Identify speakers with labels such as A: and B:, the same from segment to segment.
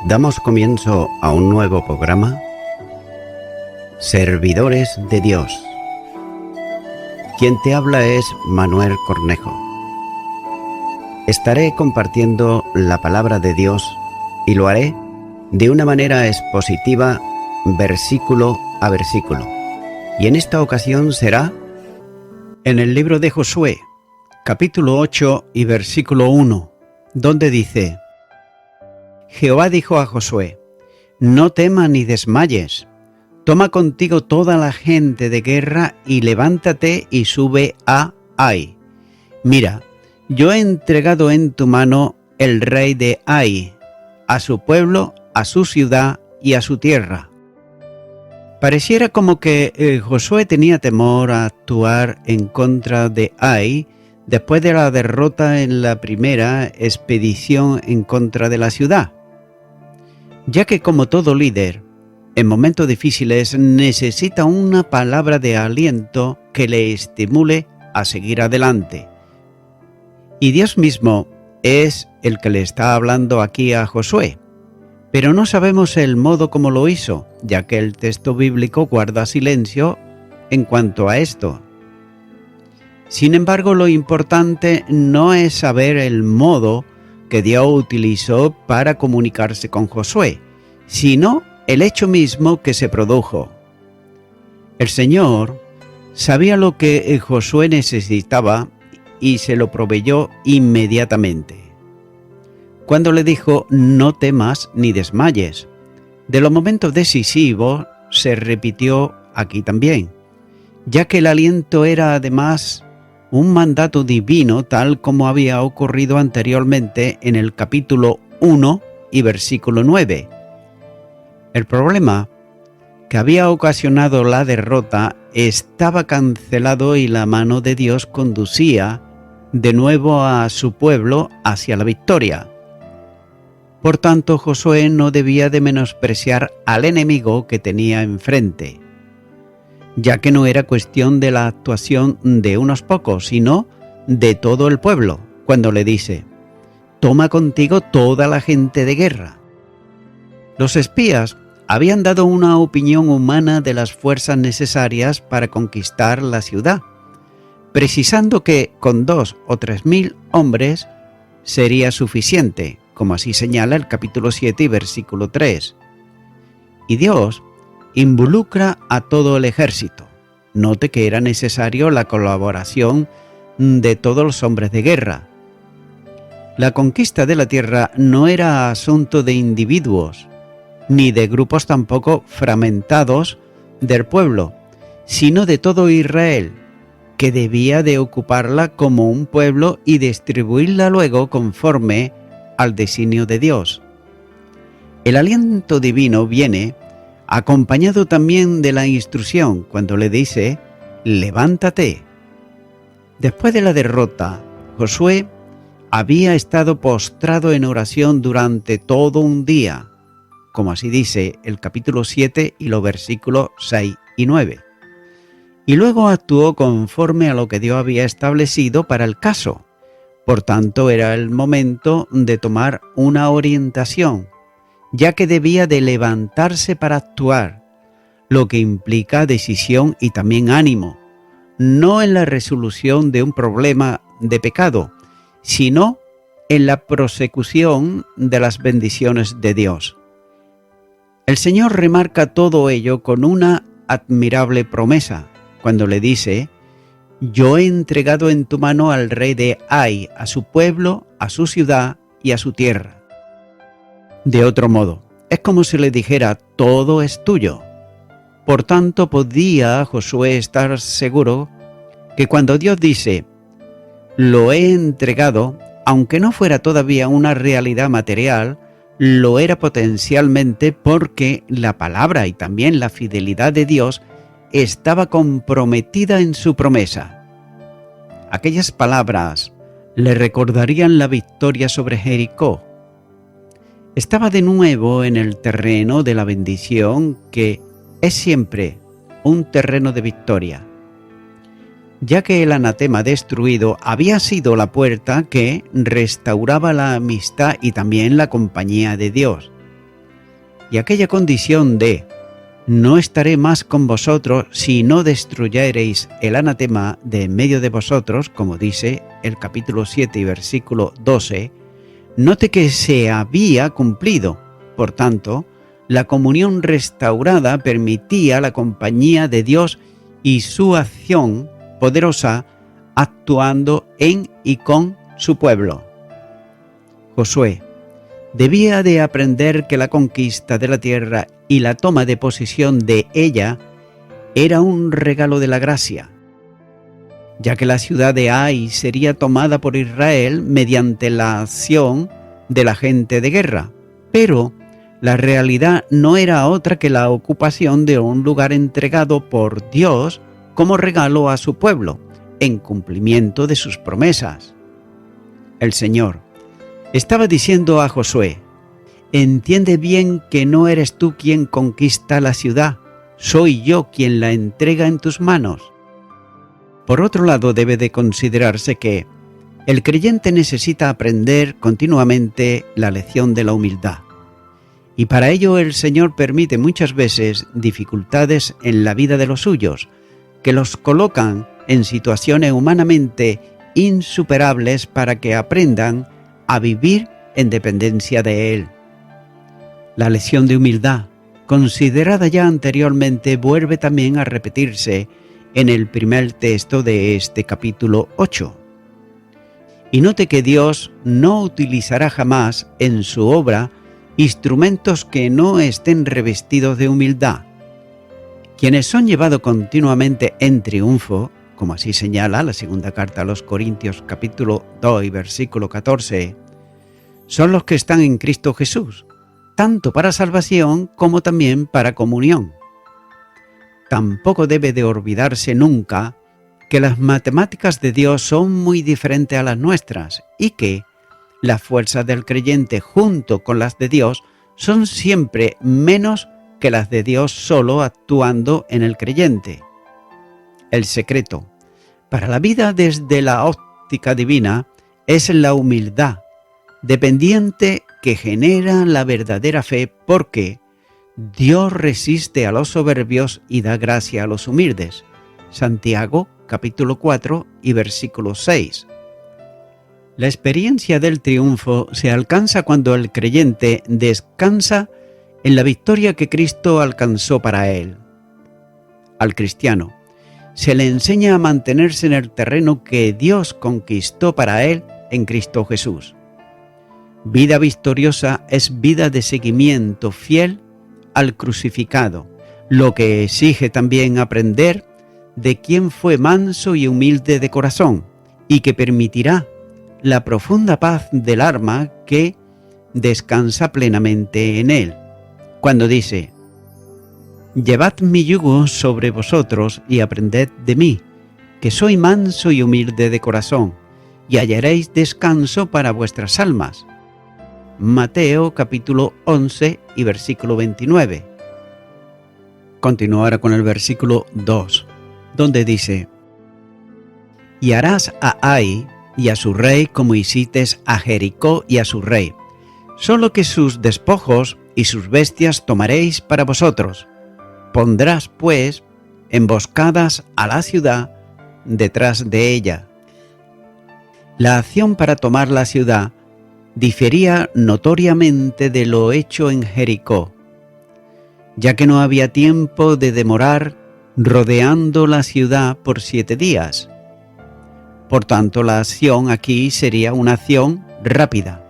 A: Damos comienzo a un nuevo programa, Servidores de Dios. Quien te habla es Manuel Cornejo. Estaré compartiendo la palabra de Dios y lo haré de una manera expositiva, versículo a versículo. Y en esta ocasión será en el libro de Josué, capítulo 8 y versículo 1, donde dice: Jehová dijo a Josué: no temas ni desmayes, toma contigo toda la gente de guerra y levántate y sube a Ai. Mira, yo he entregado en tu mano el rey de Ai, a su pueblo, a su ciudad y a su tierra. Pareciera como que Josué tenía temor a actuar en contra de Ai después de la derrota en la primera expedición en contra de la ciudad, ya que como todo líder, en momentos difíciles necesita una palabra de aliento que le estimule a seguir adelante. Y Dios mismo es el que le está hablando aquí a Josué, pero no sabemos el modo como lo hizo, ya que el texto bíblico guarda silencio en cuanto a esto. Sin embargo, lo importante no es saber el modo que Dios utilizó para comunicarse con Josué, sino el hecho mismo que se produjo. El Señor sabía lo que Josué necesitaba y se lo proveyó inmediatamente. Cuando le dijo: no temas ni desmayes, de los momentos decisivos se repitió aquí también, ya que el aliento era además un mandato divino, tal como había ocurrido anteriormente en el capítulo 1 y versículo 9. El problema que había ocasionado la derrota estaba cancelado y la mano de Dios conducía de nuevo a su pueblo hacia la victoria. Por tanto, Josué no debía de menospreciar al enemigo que tenía enfrente, ya que no era cuestión de la actuación de unos pocos, sino de todo el pueblo, cuando le dice: toma contigo toda la gente de guerra. Los espías habían dado una opinión humana de las fuerzas necesarias para conquistar la ciudad, precisando que con 2 o 3 mil hombres sería suficiente, como así señala el capítulo 7 y versículo 3. Y Dios involucra a todo el ejército. Note que era necesario la colaboración de todos los hombres de guerra. La conquista de la tierra no era asunto de individuos, ni de grupos tampoco fragmentados del pueblo, sino de todo Israel, que debía de ocuparla como un pueblo y distribuirla luego conforme al designio de Dios. El aliento divino viene acompañado también de la instrucción cuando le dice: levántate. Después de la derrota, Josué había estado postrado en oración durante todo un día, como así dice el capítulo 7 y los versículos 6 y 9. Y luego actuó conforme a lo que Dios había establecido para el caso. Por tanto, era el momento de tomar una orientación, ya que debía de levantarse para actuar, lo que implica decisión y también ánimo, no en la resolución de un problema de pecado, sino en la prosecución de las bendiciones de Dios. El Señor remarca todo ello con una admirable promesa, cuando le dice: yo he entregado en tu mano al rey de Ai, a su pueblo, a su ciudad y a su tierra. De otro modo, es como si le dijera: todo es tuyo. Por tanto, podía Josué estar seguro que cuando Dios dice: lo he entregado, aunque no fuera todavía una realidad material, lo era potencialmente, porque la palabra y también la fidelidad de Dios estaba comprometida en su promesa. Aquellas palabras le recordarían la victoria sobre Jericó. Estaba de nuevo en el terreno de la bendición, que es siempre un terreno de victoria, ya que el anatema destruido había sido la puerta que restauraba la amistad y también la compañía de Dios. y aquella condición de «No estaré más con vosotros si no destruyereis el anatema de en medio de vosotros», como dice el capítulo 7 y versículo 12, note que se había cumplido. Por tanto, la comunión restaurada permitía la compañía de Dios y su acción poderosa actuando en y con su pueblo. Josué debía de aprender que la conquista de la tierra y la toma de posesión de ella era un regalo de la gracia, ya que la ciudad de Ai sería tomada por Israel mediante la acción de la gente de guerra, pero la realidad no era otra que la ocupación de un lugar entregado por Dios como regalo a su pueblo, en cumplimiento de sus promesas. El Señor estaba diciendo a Josué: «Entiende bien que no eres tú quien conquista la ciudad, soy yo quien la entrega en tus manos». Por otro lado, debe de considerarse que el creyente necesita aprender continuamente la lección de la humildad. Y para ello el Señor permite muchas veces dificultades en la vida de los suyos, que los colocan en situaciones humanamente insuperables para que aprendan a vivir en dependencia de Él. La lección de humildad, considerada ya anteriormente, vuelve también a repetirse en el primer texto de este capítulo 8. Y note que Dios no utilizará jamás en su obra instrumentos que no estén revestidos de humildad. Quienes son llevados continuamente en triunfo, como así señala la segunda carta a los Corintios capítulo 2 y versículo 14, son los que están en Cristo Jesús, tanto para salvación como también para comunión. Tampoco debe de olvidarse nunca que las matemáticas de Dios son muy diferentes a las nuestras y que las fuerzas del creyente junto con las de Dios son siempre menos que las de Dios solo actuando en el creyente. El secreto para la vida desde la óptica divina es la humildad, dependiente que genera la verdadera fe, porque Dios resiste a los soberbios y da gracia a los humildes. Santiago capítulo 4 y versículo 6. La experiencia del triunfo se alcanza cuando el creyente descansa en la victoria que Cristo alcanzó para él. Al cristiano se le enseña a mantenerse en el terreno que Dios conquistó para él en Cristo Jesús. Vida victoriosa es vida de seguimiento fiel al crucificado, lo que exige también aprender de quien fue manso y humilde de corazón y que permitirá la profunda paz del alma que descansa plenamente en él. Cuando dice: «Llevad mi yugo sobre vosotros y aprended de mí, que soy manso y humilde de corazón, y hallaréis descanso para vuestras almas». Mateo capítulo 11 y versículo 29. Continúa ahora con el versículo 2, donde dice: «Y harás a Ai y a su rey como hiciste a Jericó y a su rey, solo que sus despojos y sus bestias tomaréis para vosotros. Pondrás, pues, emboscadas a la ciudad detrás de ella». La acción para tomar la ciudad difería notoriamente de lo hecho en Jericó, ya que no había tiempo de demorar rodeando la ciudad por 7 días. Por tanto, la acción aquí sería una acción rápida,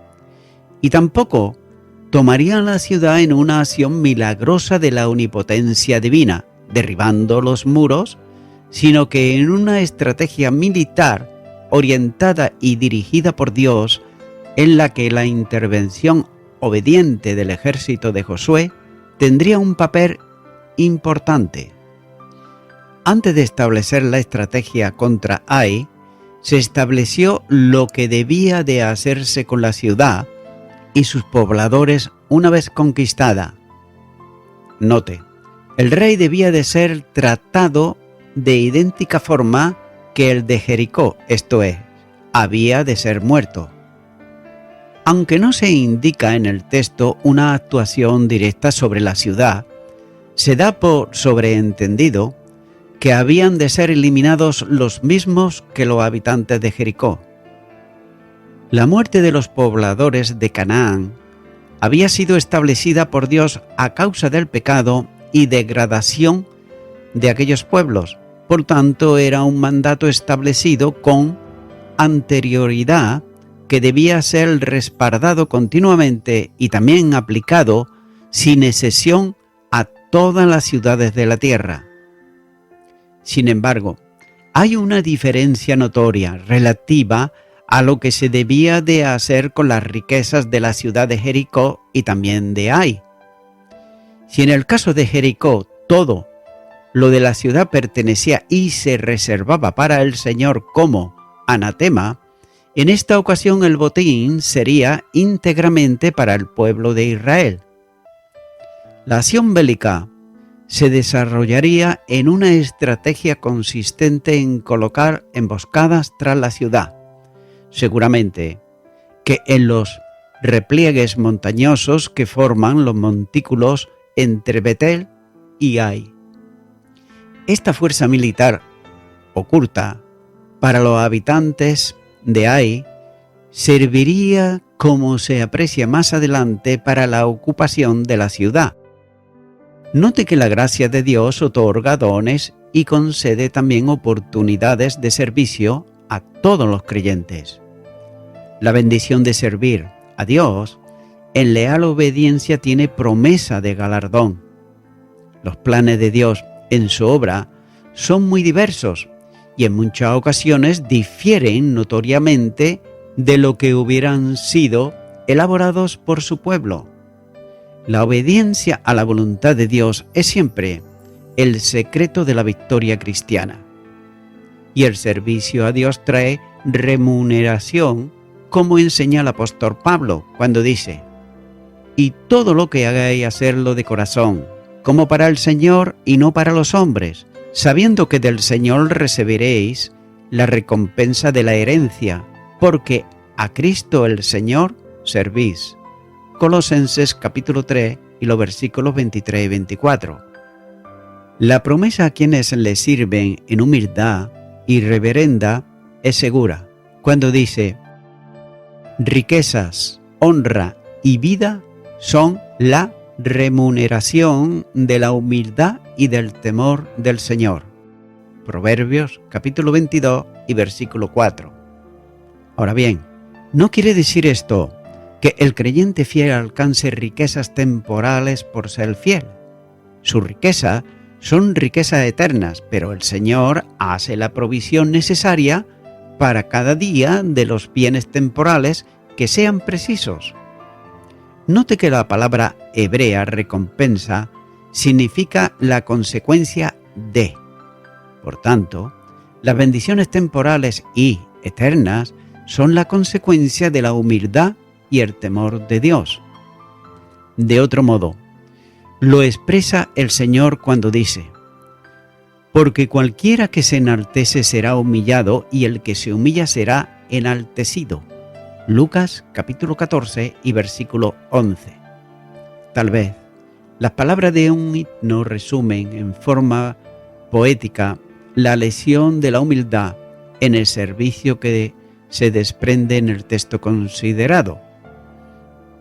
A: y tampoco tomarían la ciudad en una acción milagrosa de la omnipotencia divina, derribando los muros, sino que en una estrategia militar orientada y dirigida por Dios, en la que la intervención obediente del ejército de Josué tendría un papel importante. Antes de establecer la estrategia contra Ai, se estableció lo que debía de hacerse con la ciudad y sus pobladores una vez conquistada. Note, el rey debía de ser tratado de idéntica forma que el de Jericó, esto es, había de ser muerto. Aunque no se indica en el texto una actuación directa sobre la ciudad, se da por sobreentendido que habían de ser eliminados los mismos que los habitantes de Jericó. La muerte de los pobladores de Canaán había sido establecida por Dios a causa del pecado y degradación de aquellos pueblos. Por tanto, era un mandato establecido con anterioridad que debía ser respaldado continuamente y también aplicado sin excepción a todas las ciudades de la tierra. Sin embargo, hay una diferencia notoria relativa a lo que se debía de hacer con las riquezas de la ciudad de Jericó y también de Ai. Si en el caso de Jericó todo lo de la ciudad pertenecía y se reservaba para el Señor como anatema, en esta ocasión el botín sería íntegramente para el pueblo de Israel. La acción bélica se desarrollaría en una estrategia consistente en colocar emboscadas tras la ciudad, seguramente que en los repliegues montañosos que forman los montículos entre Betel y Ai. Esta fuerza militar oculta para los habitantes de Ai serviría, como se aprecia más adelante, para la ocupación de la ciudad. Note que la gracia de Dios otorga dones y concede también oportunidades de servicio a todos los creyentes. La bendición de servir a Dios en leal obediencia tiene promesa de galardón. Los planes de Dios en su obra son muy diversos y en muchas ocasiones difieren notoriamente de lo que hubieran sido elaborados por su pueblo. La obediencia a la voluntad de Dios es siempre el secreto de la victoria cristiana. Y el servicio a Dios trae remuneración, como enseña el apóstol Pablo cuando dice: «Y todo lo que hagáis, hacerlo de corazón, como para el Señor y no para los hombres, sabiendo que del Señor recibiréis la recompensa de la herencia, porque a Cristo el Señor servís». Colosenses capítulo 3 y los versículos 23 y 24. La promesa a quienes le sirven en humildad y reverenda es segura, cuando dice: riquezas, honra y vida son la remuneración de la humildad y del temor del Señor. Proverbios capítulo 22 y versículo 4. Ahora bien, no quiere decir esto que el creyente fiel alcance riquezas temporales por ser fiel. Su riqueza son riquezas eternas, pero el Señor hace la provisión necesaria para cada día de los bienes temporales que sean precisos. Note que la palabra hebrea recompensa significa la consecuencia de. Por tanto, las bendiciones temporales y eternas son la consecuencia de la humildad y el temor de Dios. De otro modo, lo expresa el Señor cuando dice: porque cualquiera que se enaltece será humillado, y el que se humilla será enaltecido. Lucas capítulo 14 y versículo 11. Tal vez las palabras de un himno resumen en forma poética la lección de la humildad en el servicio que se desprende en el texto considerado.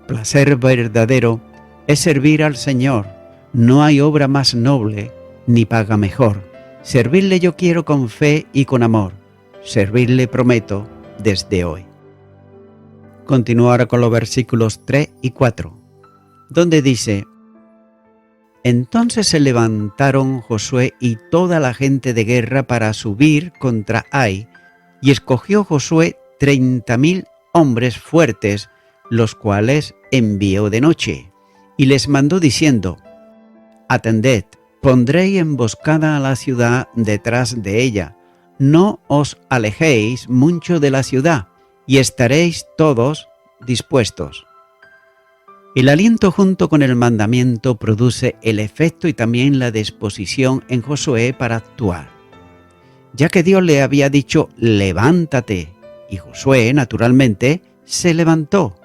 A: Placer verdadero es servir al Señor. No hay obra más noble ni paga mejor. Servirle yo quiero con fe y con amor. Servirle prometo desde hoy. Continúo ahora con los versículos 3 y 4, donde dice: entonces se levantaron Josué y toda la gente de guerra para subir contra Ai, y escogió Josué 30,000 hombres fuertes, los cuales envió de noche, y les mandó diciendo: atended, pondréis emboscada a la ciudad detrás de ella, no os alejéis mucho de la ciudad, y estaréis todos dispuestos. El aliento junto con el mandamiento produce el efecto y también la disposición en Josué para actuar, ya que Dios le había dicho: levántate, y Josué naturalmente se levantó.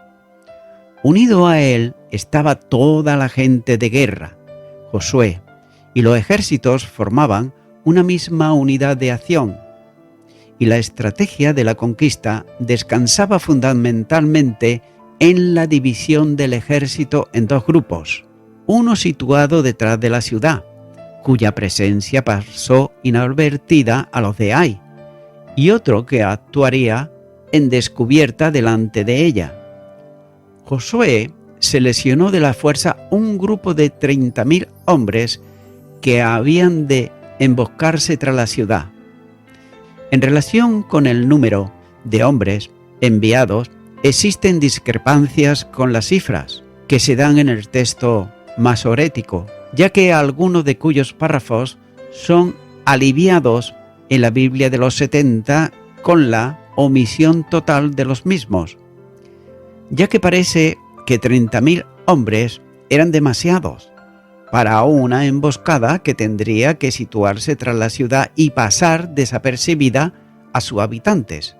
A: Unido a él estaba toda la gente de guerra, Josué, y los ejércitos formaban una misma unidad de acción. Y la estrategia de la conquista descansaba fundamentalmente en la división del ejército en dos grupos, uno situado detrás de la ciudad, cuya presencia pasó inadvertida a los de Ai, y otro que actuaría en descubierta delante de ella. Josué seleccionó de la fuerza un grupo de 30.000 hombres que habían de emboscarse tras la ciudad. En relación con el número de hombres enviados, existen discrepancias con las cifras que se dan en el texto masorético, ya que algunos de cuyos párrafos son aliviados en la Biblia de los 70 con la omisión total de los mismos, ya que parece que 30.000 hombres eran demasiados para una emboscada que tendría que situarse tras la ciudad y pasar desapercibida a sus habitantes.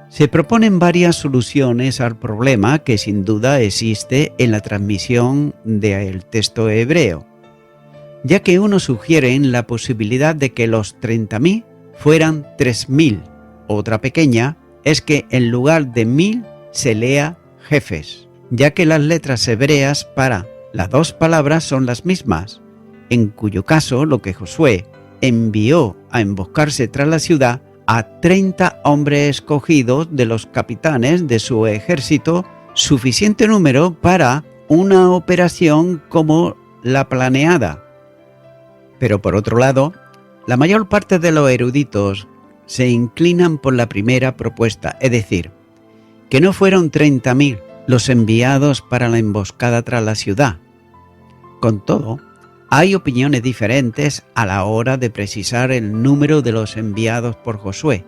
A: Se proponen varias soluciones al problema que sin duda existe en la transmisión del texto hebreo, ya que uno sugiere la posibilidad de que los 30.000 fueran 3.000. Otra pequeña es que en lugar de 1.000 se lea jefes, ya que las letras hebreas para las dos palabras son las mismas, en cuyo caso lo que Josué envió a emboscarse tras la ciudad a 30 hombres escogidos de los capitanes de su ejército, suficiente número para una operación como la planeada. Pero por otro lado, la mayor parte de los eruditos se inclinan por la primera propuesta, es decir, que no fueron 30.000 los enviados para la emboscada tras la ciudad. Con todo, hay opiniones diferentes a la hora de precisar el número de los enviados por Josué,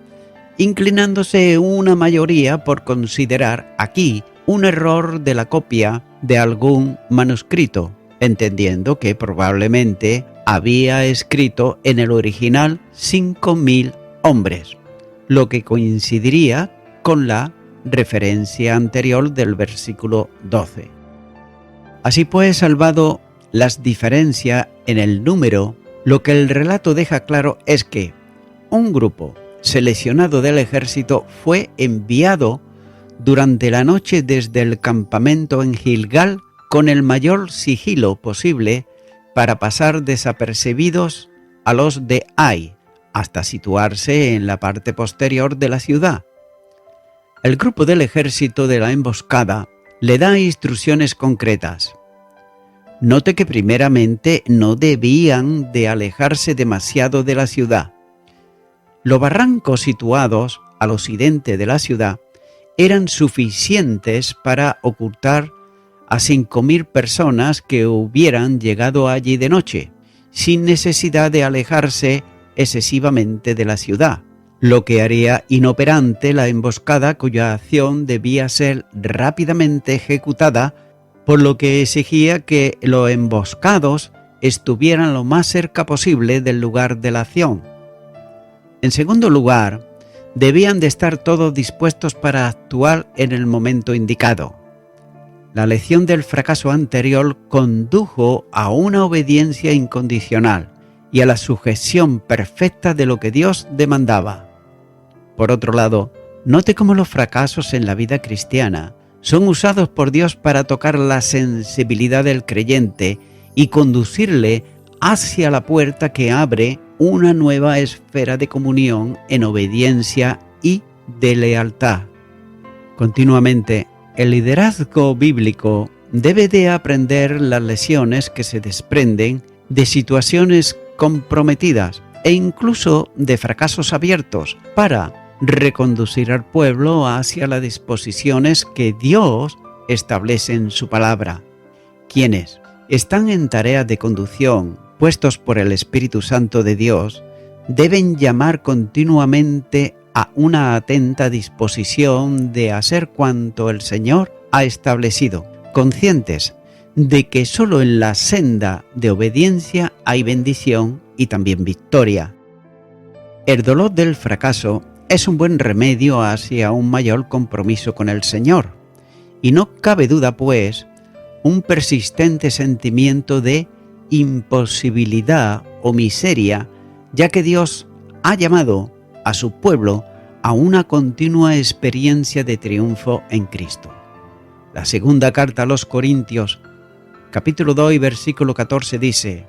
A: inclinándose una mayoría por considerar aquí un error de la copia de algún manuscrito, entendiendo que probablemente había escrito en el original 5.000 hombres, lo que coincidiría con la referencia anterior del versículo 12. Así pues, salvado las diferencias en el número, lo que el relato deja claro es que un grupo seleccionado del ejército fue enviado durante la noche desde el campamento en Gilgal con el mayor sigilo posible para pasar desapercibidos a los de Ai, hasta situarse en la parte posterior de la ciudad. El grupo del ejército de la emboscada le da instrucciones concretas. Note que primeramente no debían de alejarse demasiado de la ciudad. Los barrancos situados al occidente de la ciudad eran suficientes para ocultar a 5.000 personas que hubieran llegado allí de noche, sin necesidad de alejarse excesivamente de la ciudad, lo que haría inoperante la emboscada cuya acción debía ser rápidamente ejecutada, por lo que exigía que los emboscados estuvieran lo más cerca posible del lugar de la acción. En segundo lugar, debían de estar todos dispuestos para actuar en el momento indicado. La lección del fracaso anterior condujo a una obediencia incondicional y a la sujeción perfecta de lo que Dios demandaba. Por otro lado, note cómo los fracasos en la vida cristiana son usados por Dios para tocar la sensibilidad del creyente y conducirle hacia la puerta que abre una nueva esfera de comunión en obediencia y de lealtad. Continuamente, el liderazgo bíblico debe de aprender las lecciones que se desprenden de situaciones comprometidas e incluso de fracasos abiertos para reconducir al pueblo hacia las disposiciones que Dios establece en su palabra. Quienes están en tarea de conducción, puestos por el Espíritu Santo de Dios, deben llamar continuamente a una atenta disposición de hacer cuanto el Señor ha establecido, conscientes de que solo en la senda de obediencia hay bendición y también victoria. El dolor del fracaso es un buen remedio hacia un mayor compromiso con el Señor, Y no cabe duda, pues, un persistente sentimiento de imposibilidad o miseria, ya que Dios ha llamado a su pueblo a una continua experiencia de triunfo en Cristo. La segunda carta a los Corintios, capítulo 2 y versículo 14 dice: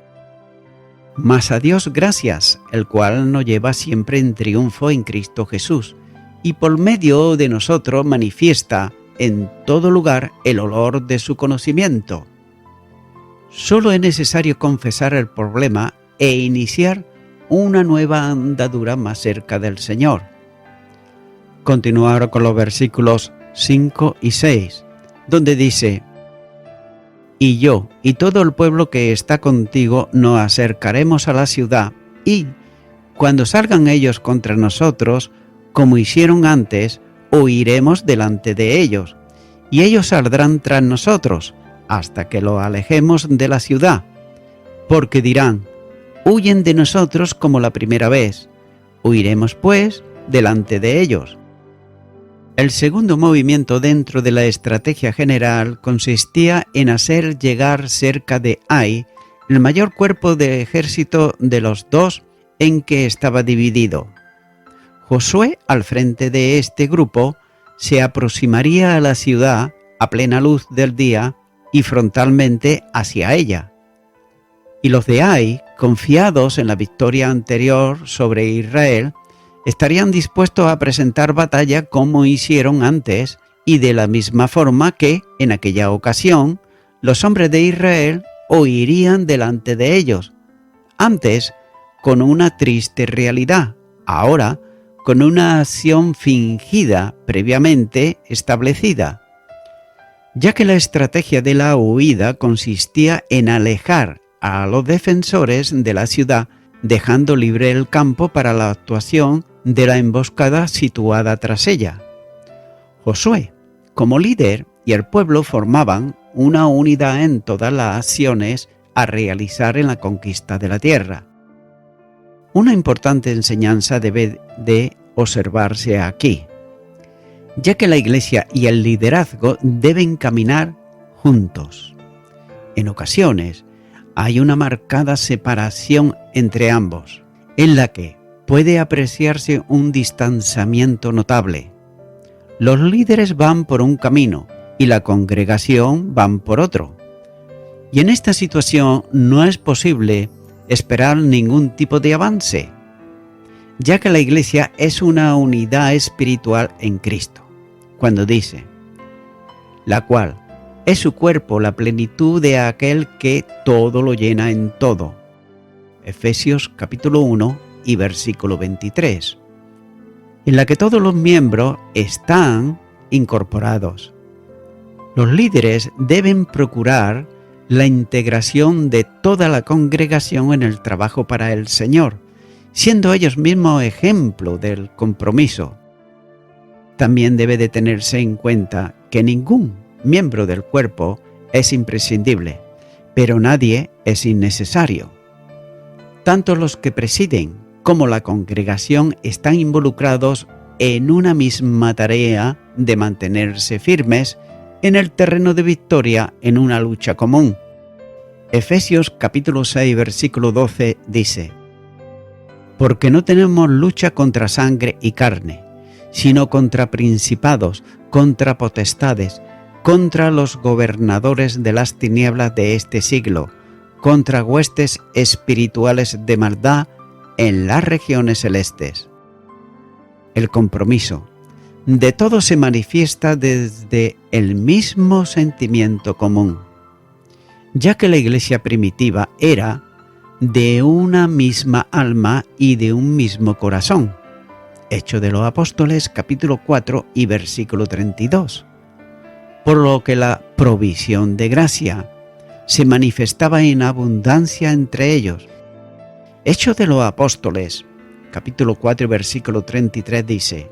A: Mas a Dios gracias, el cual nos lleva siempre en triunfo en Cristo Jesús, y por medio de nosotros manifiesta en todo lugar el olor de su conocimiento. Solo es necesario confesar el problema e iniciar una nueva andadura más cerca del Señor. Continuar con los versículos 5 y 6, donde dice: Y yo y todo el pueblo que está contigo nos acercaremos a la ciudad, y cuando salgan ellos contra nosotros, como hicieron antes, huiremos delante de ellos, y ellos saldrán tras nosotros, hasta que los alejemos de la ciudad, porque dirán: huyen de nosotros como la primera vez, huiremos pues delante de ellos. El segundo movimiento dentro de la estrategia general consistía en hacer llegar cerca de Ai el mayor cuerpo de ejército de los dos en que estaba dividido. Josué, al frente de este grupo, se aproximaría a la ciudad a plena luz del día y frontalmente hacia ella. Y los de Ai, confiados en la victoria anterior sobre Israel, estarían dispuestos a presentar batalla como hicieron antes y de la misma forma que, en aquella ocasión, los hombres de Israel huirían delante de ellos, antes con una triste realidad, ahora con una acción fingida previamente establecida, ya que la estrategia de la huida consistía en alejar a los defensores de la ciudad, dejando libre el campo para la actuación de la emboscada situada tras ella. Josué, como líder, y el pueblo formaban una unidad en todas las acciones a realizar en la conquista de la tierra. Una importante enseñanza debe de observarse aquí, ya que la Iglesia y el liderazgo deben caminar juntos. En ocasiones hay una marcada separación entre ambos, en la que puede apreciarse un distanciamiento notable. Los líderes van por un camino y la congregación van por otro. Y en esta situación no es posible esperar ningún tipo de avance, ya que la Iglesia es una unidad espiritual en Cristo, cuando dice: la cual es su cuerpo, la plenitud de aquel que todo lo llena en todo. Efesios capítulo 1 y versículo 23, en la que todos los miembros están incorporados. Los líderes deben procurar la integración de toda la congregación en el trabajo para el Señor, siendo ellos mismos ejemplo del compromiso. También debe de tenerse en cuenta que ningún miembro del cuerpo es imprescindible, pero nadie es innecesario. Tanto los que presiden como la congregación están involucrados en una misma tarea de mantenerse firmes en el terreno de victoria en una lucha común. Efesios capítulo 6 versículo 12 dice: Porque no tenemos lucha contra sangre y carne, sino contra principados, contra potestades, contra los gobernadores de las tinieblas de este siglo, contra huestes espirituales de maldad en las regiones celestes. El compromiso de todos se manifiesta desde el mismo sentimiento común, ya que la Iglesia primitiva era de una misma alma y de un mismo corazón. Hechos de los Apóstoles capítulo 4 y versículo 32. Por lo que la provisión de gracia se manifestaba en abundancia entre ellos. Hechos de los Apóstoles, capítulo 4, versículo 33 dice: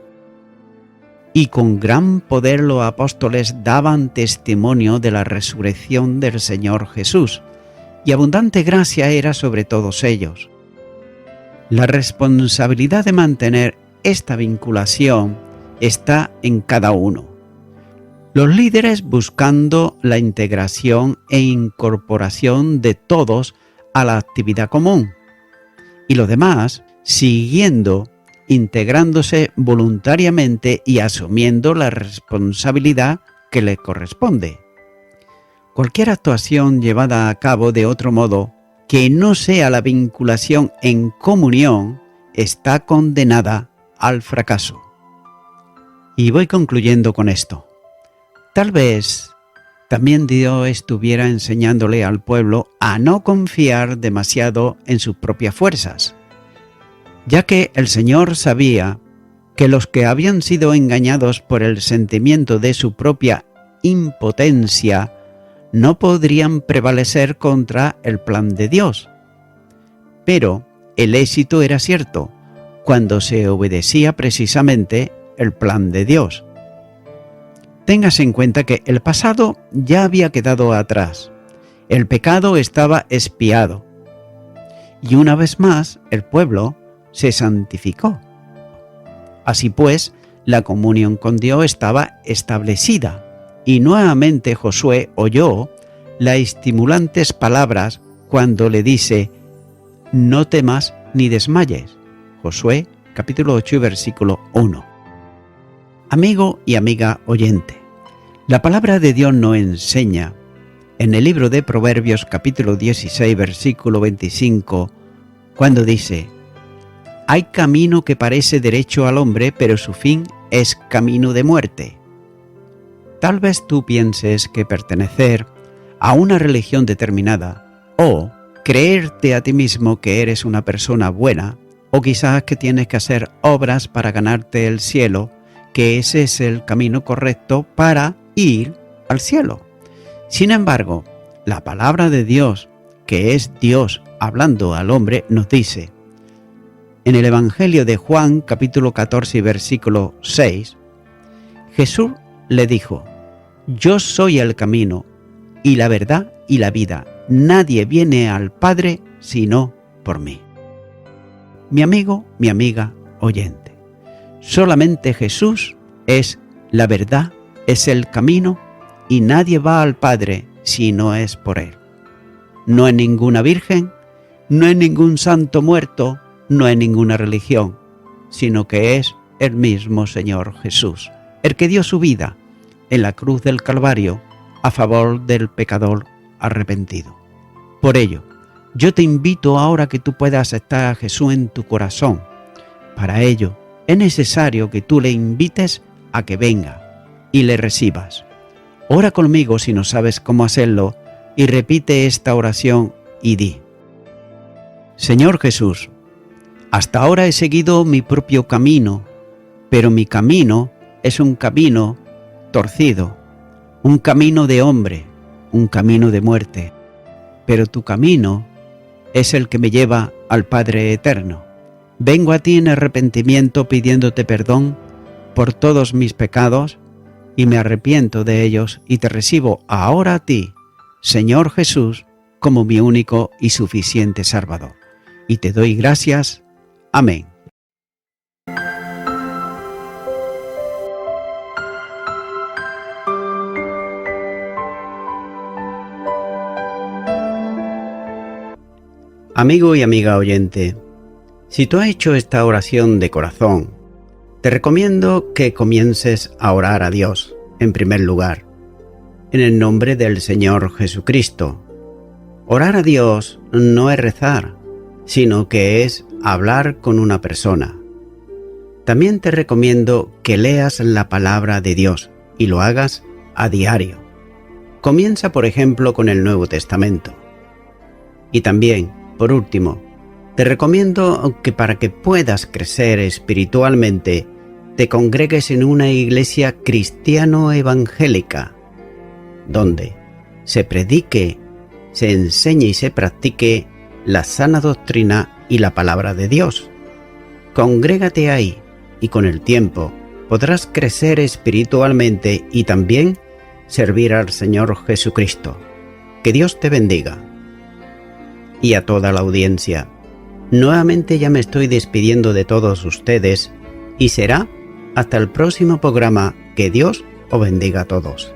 A: Y con gran poder los apóstoles daban testimonio de la resurrección del Señor Jesús, y abundante gracia era sobre todos ellos. La responsabilidad de mantener esta vinculación está en cada uno. Los líderes buscando la integración e incorporación de todos a la actividad común. Y los demás siguiendo, integrándose voluntariamente y asumiendo la responsabilidad que les corresponde. Cualquier actuación llevada a cabo de otro modo que no sea la vinculación en comunión está condenada al fracaso. Y voy concluyendo con esto. Tal vez también Dios estuviera enseñándole al pueblo a no confiar demasiado en sus propias fuerzas, ya que el Señor sabía que los que habían sido engañados por el sentimiento de su propia impotencia no podrían prevalecer contra el plan de Dios. Pero el éxito era cierto cuando se obedecía precisamente el plan de Dios. Téngase en cuenta que el pasado ya había quedado atrás, el pecado estaba expiado, y una vez más el pueblo se santificó. Así pues, la comunión con Dios estaba establecida, y nuevamente Josué oyó las estimulantes palabras cuando le dice: no temas ni desmayes. Josué capítulo 8 versículo 1. Amigo y amiga oyente, la palabra de Dios nos enseña en el libro de Proverbios capítulo 16 versículo 25, cuando dice: hay camino que parece derecho al hombre, pero su fin es camino de muerte. Tal vez tú pienses que pertenecer a una religión determinada o creerte a ti mismo que eres una persona buena, o quizás que tienes que hacer obras para ganarte el cielo, que ese es el camino correcto para ir al cielo. Sin embargo, la palabra de Dios, que es Dios hablando al hombre, nos dice en el Evangelio de Juan capítulo 14 versículo 6, Jesús le dijo: yo soy el camino y la verdad y la vida. Nadie viene al Padre sino por mí. Mi amigo, mi amiga oyente, solamente Jesús es la verdad, es el camino, y nadie va al Padre si no es por Él. No es ninguna virgen, no es ningún santo muerto, no es ninguna religión, sino que es el mismo Señor Jesús, el que dio su vida en la cruz del Calvario a favor del pecador arrepentido. Por ello, yo te invito ahora que tú puedas aceptar a Jesús en tu corazón. Para ello, es necesario que tú le invites a que venga y le recibas. Ora conmigo si no sabes cómo hacerlo y repite esta oración y di: Señor Jesús, hasta ahora he seguido mi propio camino, pero mi camino es un camino torcido, un camino de hombre, un camino de muerte, pero tu camino es el que me lleva al Padre Eterno. Vengo a ti en arrepentimiento pidiéndote perdón por todos mis pecados y me arrepiento de ellos y te recibo ahora a ti, Señor Jesús, como mi único y suficiente Salvador. Y te doy gracias. Amén. Amigo y amiga oyente, si tú has hecho esta oración de corazón, te recomiendo que comiences a orar a Dios, en primer lugar, en el nombre del Señor Jesucristo. Orar a Dios no es rezar, sino que es hablar con una persona. También te recomiendo que leas la palabra de Dios y lo hagas a diario. Comienza, por ejemplo, con el Nuevo Testamento. Y también, por último, te recomiendo que para que puedas crecer espiritualmente, te congregues en una iglesia cristiano-evangélica, donde se predique, se enseñe y se practique la sana doctrina y la palabra de Dios. Congrégate ahí y con el tiempo podrás crecer espiritualmente y también servir al Señor Jesucristo. Que Dios te bendiga. Y a toda la audiencia, nuevamente ya me estoy despidiendo de todos ustedes y será hasta el próximo programa. Que Dios os bendiga a todos.